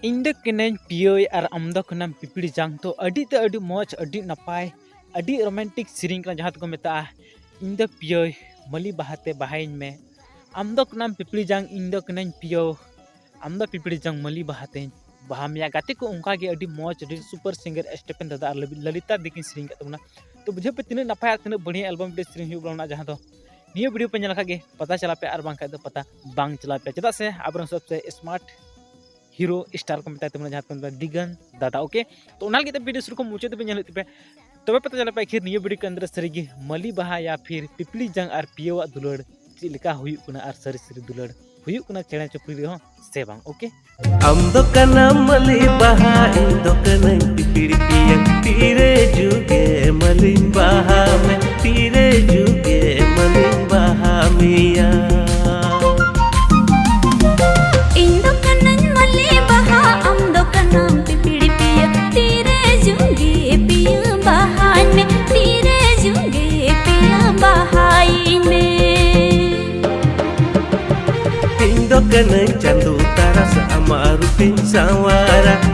इंदो कनें पियोय और आमदो कनम पिपड़ी जांग तो अडी मौज अडी नपाय अडी रोमांटिक सिरिंग का जहाँ को मेता इंदो पियोय मली बहाते बहाइन में आमदो कनम पिपड़ी जांग इंदो कनें पियो आमदो पिपड़ी जांग मली बहाते बहामिया गाते को उनका के अडी मौज अडी सुपर सिंगर स्टेफन दादा ललिता दिकिन सिरिंग तबना तो बुझे पे तीन नपाय तीन बढ़िया एल्बम दे सिरिंग हुई बना जहाँ तो निये वीडियो पे नलखा के पता चला पे और बांग तो पता बांग चला पे चदा से अब सबसे स्मार्ट हीरो स्टार को मेता जहाँ को दिगन दादा ओके तो उना लगे वीडियो शुरू को मुझे पे पे तब पता चला पे आखिर निये वीडियो के अंदर सरी मली बहा या फिर पिपली जंग और पियोवा दुलड़ चेका हुयुकना और सरी सरी दुलड़ हुयुकना चेड़ा चुपड़ी हो से बांग ओके हम दो कना मली बहा इन दो कना पिपड़ी पिया तीरे जुगे मली बहा में तीरे जुगे मली बहा मिया Kena candu taras amaru pinsawara